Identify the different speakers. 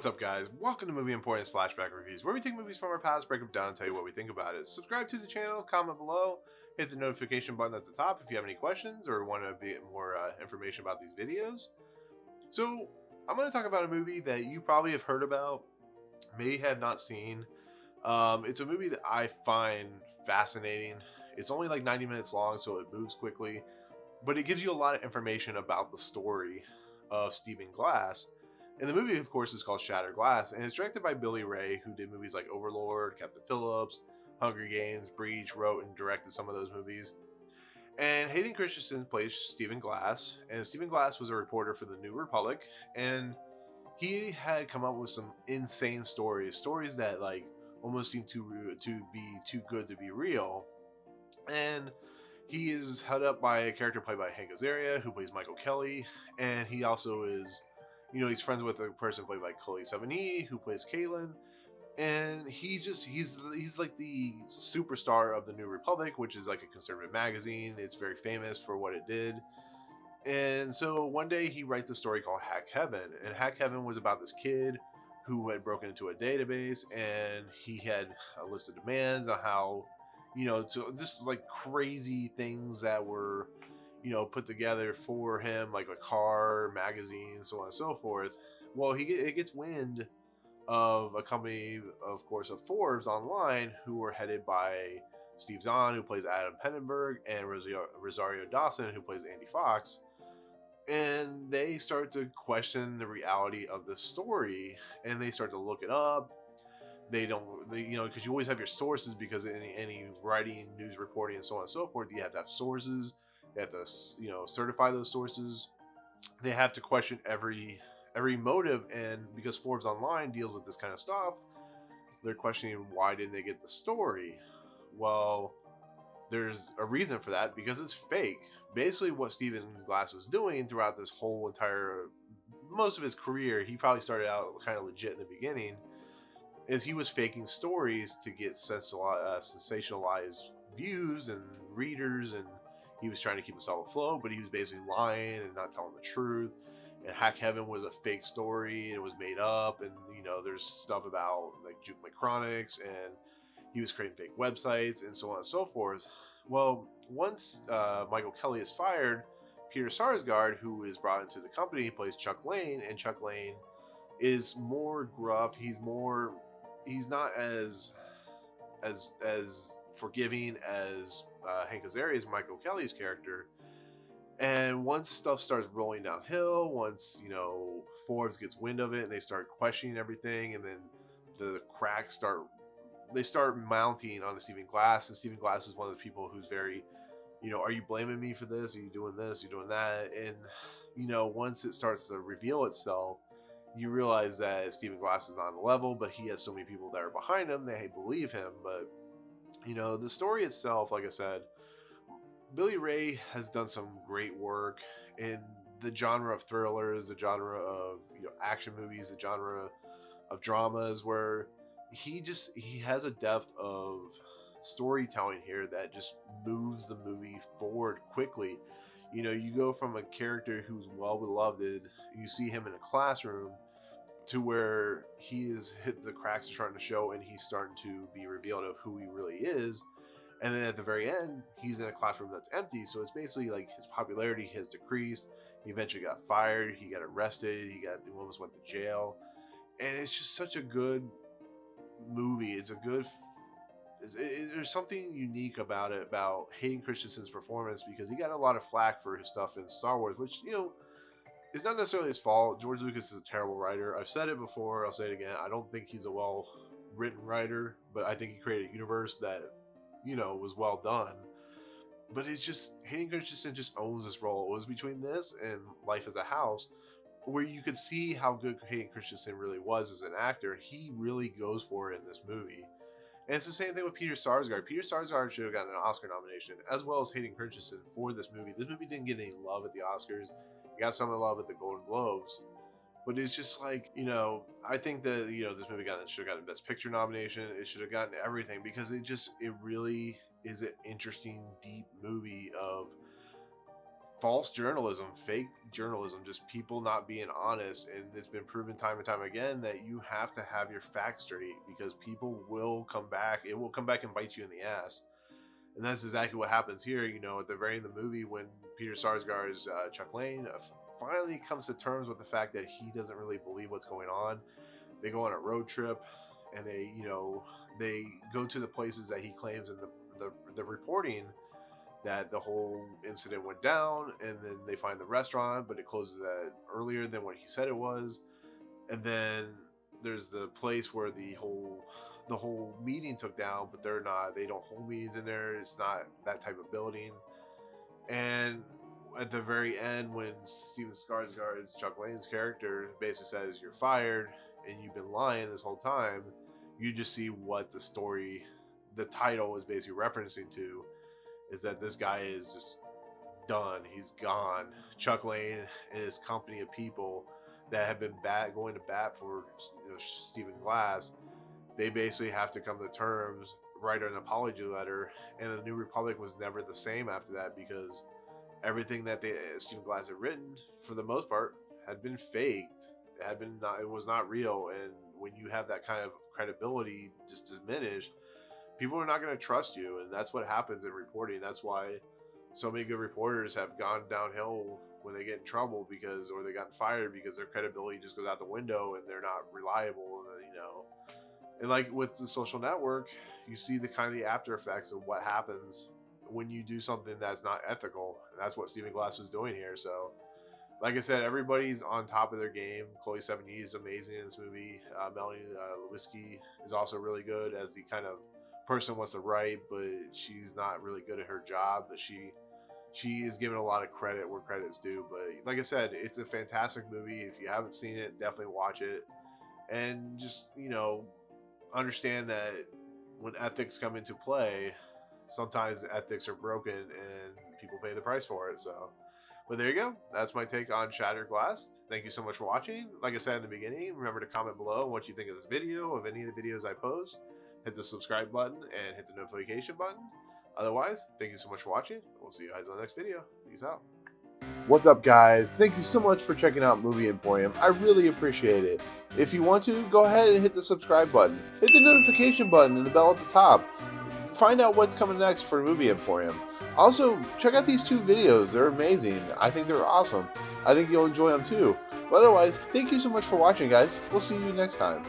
Speaker 1: What's up, guys? Welcome to Movie Importance Flashback Reviews, where we take movies from our past, break them down, and tell you what we think about it. Subscribe to the channel, comment below, hit the notification button at the top if you have any questions or want to get more information about these videos. So, I'm going to talk about a movie that you probably have heard about, may have not seen. It's a movie that I find fascinating. It's only like 90 minutes long, so it moves quickly, but it gives you a lot of information about the story of Stephen Glass. And the movie, of course, is called Shattered Glass, and it's directed by Billy Ray, who did movies like Overlord, Captain Phillips, Hunger Games, Breach, wrote and directed some of those movies. And Hayden Christensen plays Stephen Glass, and Stephen Glass was a reporter for the New Republic, and he had come up with some insane stories that like almost seem to be too good to be real. And he is held up by a character played by Hank Azaria, who plays Michael Kelly, and he also is, he's friends with a person played by Chloë Sevigny, who plays Caitlin, and he's like the superstar of the New Republic, which is like a conservative magazine. It's very famous for what it did. And so one day he writes a story called Hack Heaven, and Hack Heaven was about this kid who had broken into a database, and he had a list of demands on how, so just like crazy things that were, put together for him, like a car, magazine, so on and so forth. Well, it gets wind of a company, of course, of Forbes online, who were headed by Steve Zahn, who plays Adam Penenberg, and Rosario Dawson, who plays Andy Fox. And they start to question the reality of the story, and they start to look it up. Because you always have your sources, because any writing, news reporting, and so on and so forth, you have to have sources. You have to, certify those sources. They have to question every motive, and because Forbes Online deals with this kind of stuff, they're questioning why didn't they get the story. Well, there's a reason for that, because it's fake. Basically, what Stephen Glass was doing throughout this whole entire, most of his career, he probably started out kind of legit in the beginning, is he was faking stories to get sensationalized views and readers, and he was trying to keep himself afloat, but he was basically lying and not telling the truth. And Hack Heaven was a fake story, and it was made up, and there's stuff about like Juke Micronics, and he was creating fake websites and so on and so forth. Well, once Michael Kelly is fired, Peter Sarsgaard, who is brought into the company, he plays Chuck Lane, and Chuck Lane is more gruff. He's not as forgiving as Hank Azaria's, Michael Kelly's character. And once stuff starts rolling downhill, once Forbes gets wind of it and they start questioning everything, and then the cracks start mounting on Stephen Glass, and Stephen Glass is one of those people who's very, are you blaming me for this? Are you doing this? Are you doing that? And once it starts to reveal itself, you realize that Stephen Glass is not on the level, but he has so many people that are behind him that believe him. But the story itself, like I said, Billy Ray has done some great work in the genre of thrillers, the genre of action movies, the genre of dramas, where he has a depth of storytelling here that just moves the movie forward quickly. You go from a character who's well beloved, you see him in a classroom, to where the cracks are starting to show, and he's starting to be revealed of who he really is. And then at the very end, he's in a classroom that's empty. So it's basically like his popularity has decreased. He eventually got fired. He got arrested. He almost went to jail. And it's just such a good movie. There's something unique about it, about Hayden Christensen's performance, because he got a lot of flack for his stuff in Star Wars, which, is not necessarily his fault. George Lucas is a terrible writer. I've said it before. I'll say it again. I don't think he's a well-written writer, but I think he created a universe that was well done. But it's just, Hayden Christensen just owns this role. It was between this and Life as a House, where you could see how good Hayden Christensen really was as an actor. He really goes for it in this movie. And it's the same thing with Peter Sarsgaard. Peter Sarsgaard should have gotten an Oscar nomination, as well as Hayden Christensen, for this movie. This movie didn't get any love at the Oscars. It got some love at the Golden Globes. But it's just like, I think that, this movie should have gotten Best Picture nomination. It should have gotten everything, because it really is an interesting, deep movie of false journalism, fake journalism, just people not being honest. And it's been proven time and time again that you have to have your facts straight, because people will come back. It will come back and bite you in the ass. And that's exactly what happens here. You know, at the very end of the movie, when Peter Sarsgaard's Chuck Lane finally comes to terms with the fact that he doesn't really believe what's going on. They go on a road trip, and they go to the places that he claims in the reporting that the whole incident went down, and then they find the restaurant, but it closes earlier than what he said it was. And then there's the place where the whole meeting took down, but they don't hold meetings in there. It's not that type of building. And at the very end, when Steven Skarsgård's Chuck Lane's character basically says you're fired and you've been lying this whole time, you just see what the title is basically referencing to, is that this guy is just done. He's gone. Chuck Lane and his company of people that have been going to bat for Stephen Glass, they basically have to come to terms, write an apology letter, and the New Republic was never the same after that, because everything that Stephen Glass had written, for the most part, had been faked. It was not real. And when you have that kind of credibility just diminished, people are not going to trust you. And that's what happens in reporting. That's why so many good reporters have gone downhill when they get in trouble, or they got fired, because their credibility just goes out the window and they're not reliable, And like with the Social Network, you see the after effects of what happens when you do something that's not ethical. And that's what Stephen Glass was doing here. So, like I said, everybody's on top of their game. Chloë Sevigny is amazing in this movie. Melanie Lynskey is also really good as the kind of person who wants to write, but she's not really good at her job. But she is given a lot of credit where credit's due. But like I said, it's a fantastic movie. If you haven't seen it, definitely watch it. And just, understand that when ethics come into play, sometimes the ethics are broken and people pay the price for it. So, but there you go. That's my take on Shattered Glass. Thank you so much for watching. Like I said in the beginning, remember to comment below what you think of this video, of any of the videos I post. Hit the subscribe button and hit the notification button. Otherwise, thank you so much for watching. We'll see you guys on the next video. Peace out. What's up, guys? Thank you so much for checking out Movie Emporium. I really appreciate it. If you want to, go ahead and hit the subscribe button. Hit the notification button and the bell at the top. Find out what's coming next for Movie Emporium. Also, check out these 2 videos. They're amazing. I think they're awesome. I think you'll enjoy them too. But otherwise, thank you so much for watching, guys. We'll see you next time.